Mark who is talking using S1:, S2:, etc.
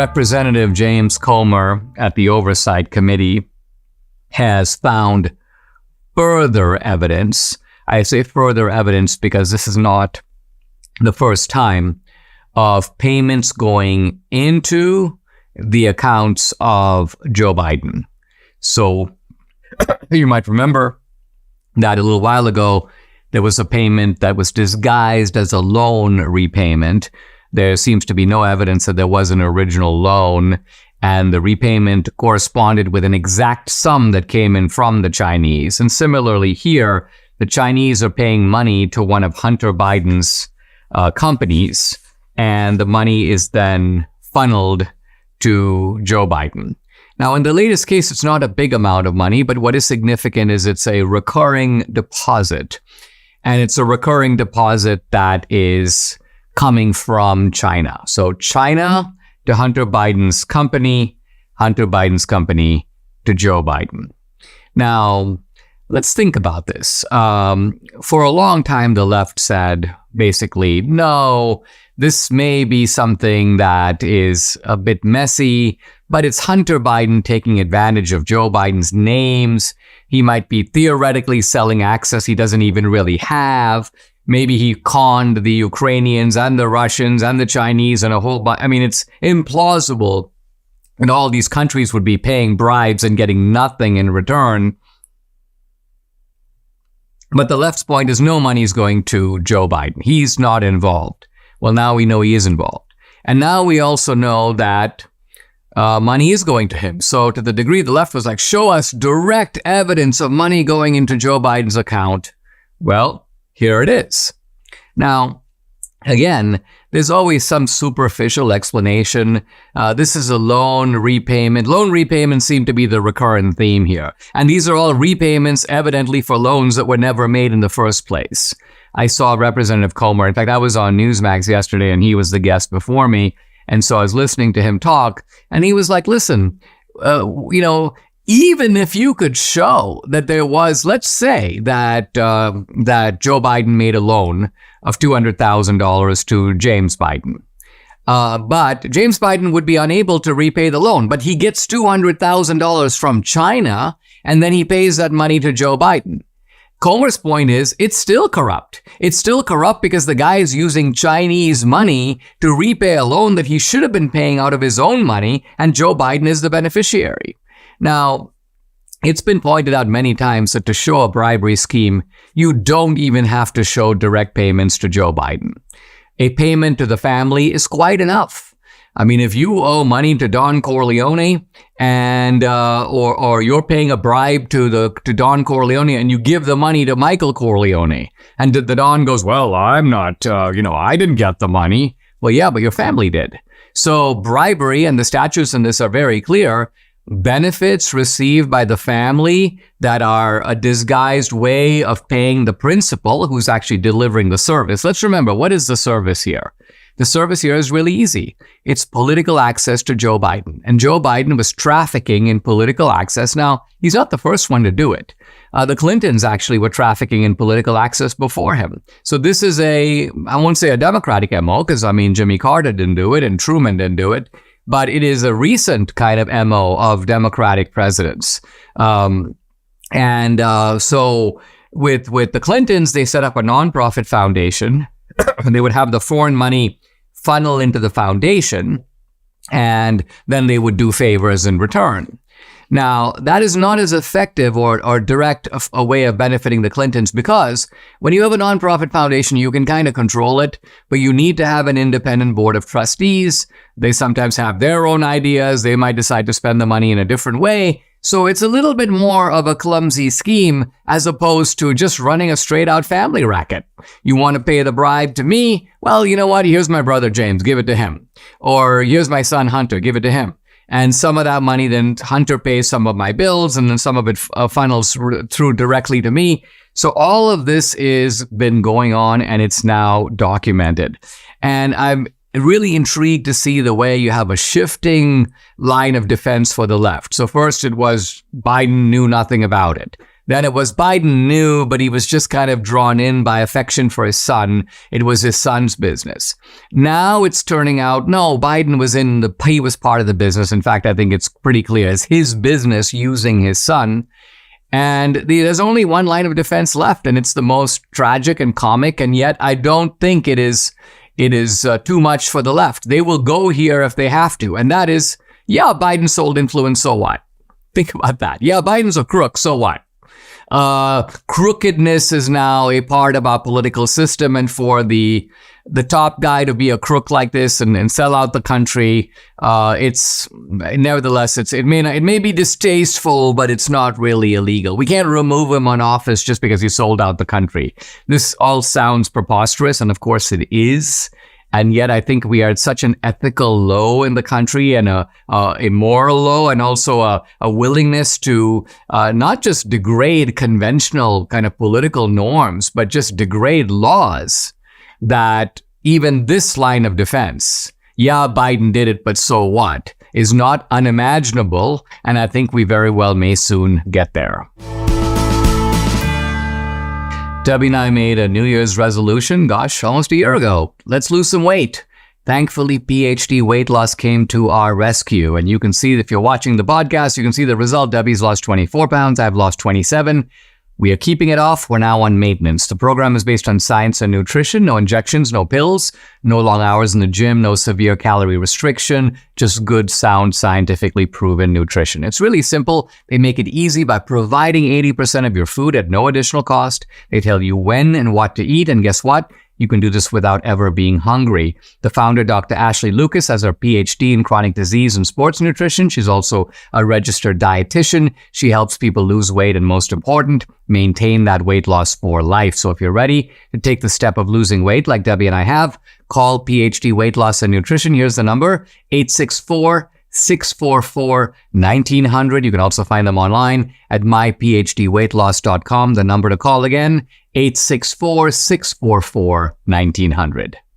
S1: Representative James Comer at the Oversight Committee has found further evidence. I say further evidence because this is not the first time of payments going into the accounts of Joe Biden. So you might remember that a little while ago, there was a payment that was disguised as a loan repayment. There seems to be no evidence that there was an original loan, and the repayment corresponded with an exact sum that came in from the Chinese. And similarly here, the Chinese are paying money to one of Hunter Biden's companies, and the money is then funneled to Joe Biden. Now, in the latest case, it's not a big amount of money, but what is significant is it's a recurring deposit. And it's a recurring deposit that is coming from China. So China to Hunter Biden's company to Joe Biden. Now, let's think about this. For a long time, the left said, basically, no, this may be something that is a bit messy, but it's Hunter Biden taking advantage of Joe Biden's names. He might be theoretically selling access he doesn't even really have. Maybe he conned the Ukrainians and the Russians and the Chinese and a whole bunch. I mean, it's implausible. And all these countries would be paying bribes and getting nothing in return. But the left's point is no money is going to Joe Biden. He's not involved. Well, now we know he is involved. And now we also know that money is going to him. So to the degree the left was like, show us direct evidence of money going into Joe Biden's account. Well, here it is. Now, again, there's always some superficial explanation. This is a loan repayment. Loan repayments seem to be the recurrent theme here. And these are all repayments evidently for loans that were never made in the first place. I saw Representative Comer. In fact, I was on Newsmax yesterday and he was the guest before me. And so I was listening to him talk and he was like, listen, even if you could show that there was, let's say that Joe Biden made a loan of $200,000 to James Biden. But James Biden would be unable to repay the loan, but he gets $200,000 from China and then he pays that money to Joe Biden. Comer's point is, it's still corrupt. It's still corrupt because the guy is using Chinese money to repay a loan that he should have been paying out of his own money, and Joe Biden is the beneficiary. Now, it's been pointed out many times that to show a bribery scheme, you don't even have to show direct payments to Joe Biden. A payment to the family is quite enough. I mean, if you owe money to Don Corleone and or you're paying a bribe to Don Corleone and you give the money to Michael Corleone and the Don goes, well, I'm not, I didn't get the money. Well, yeah, but your family did. So bribery, and the statutes in this are very clear, benefits received by the family that are a disguised way of paying the principal who's actually delivering the service. Let's remember, what is the service here? The service here is really easy. It's political access to Joe Biden. And Joe Biden was trafficking in political access. Now, he's not the first one to do it. The Clintons actually were trafficking in political access before him. So this is I won't say a Democratic MO, because Jimmy Carter didn't do it and Truman didn't do it, but it is a recent kind of MO of Democratic presidents. So with the Clintons, they set up a nonprofit foundation. They would have the foreign money funnel into the foundation, and then they would do favors in return. Now, that is not as effective or direct a way of benefiting the Clintons, because when you have a nonprofit foundation, you can kind of control it, but you need to have an independent board of trustees. They sometimes have their own ideas. They might decide to spend the money in a different way. So it's a little bit more of a clumsy scheme as opposed to just running a straight out family racket. You want to pay the bribe to me? Well, you know what? Here's my brother James, give it to him. Or here's my son Hunter, give it to him. And some of that money, then Hunter pays some of my bills, and then some of it funnels through directly to me. So all of this is been going on, and it's now documented. And I'm really intrigued to see the way you have a shifting line of defense for the left. So first it was Biden knew nothing about it. Then it was Biden knew, but he was just kind of drawn in by affection for his son. It was his son's business. Now it's turning out, no, Biden he was part of the business. In fact, I think it's pretty clear it's his business using his son. And there's only one line of defense left, and it's the most tragic and comic. And yet I don't think it is too much for the left. They will go here if they have to. And that is, yeah, Biden sold influence, so what? Think about that. Yeah, Biden's a crook, so what? Crookedness is now a part of our political system, and for the top guy to be a crook like this and sell out the country, it may be distasteful, but it's not really illegal. We can't remove him on office just because he sold out the country. This all sounds preposterous, and of course it is. And yet I think we are at such an ethical low in the country, and a moral low, and also a willingness to not just degrade conventional kind of political norms, but just degrade laws, that even this line of defense, yeah, Biden did it, but so what, is not unimaginable. And I think we very well may soon get there. Debbie and I made a New Year's resolution, almost a year ago. Let's lose some weight. Thankfully, PhD weight loss came to our rescue. And you can see, if you're watching the podcast, you can see the result. Debbie's lost 24 pounds. I've lost 27. We are keeping it off. We're now on maintenance. The program is based on science and nutrition. No injections, no pills, no long hours in the gym, no severe calorie restriction, just good, sound, scientifically proven nutrition. It's really simple. They make it easy by providing 80% of your food at no additional cost. They tell you when and what to eat. And guess what? You can do this without ever being hungry. The founder, Dr. Ashley Lucas, has her PhD in chronic disease and sports nutrition. She's also a registered dietitian. She helps people lose weight and, most important, maintain that weight loss for life. So if you're ready to take the step of losing weight like Debbie and I have, call PhD Weight Loss and Nutrition. Here's the number, 864-644-1900. You can also find them online at myphdweightloss.com. The number to call again, 864-644-1900.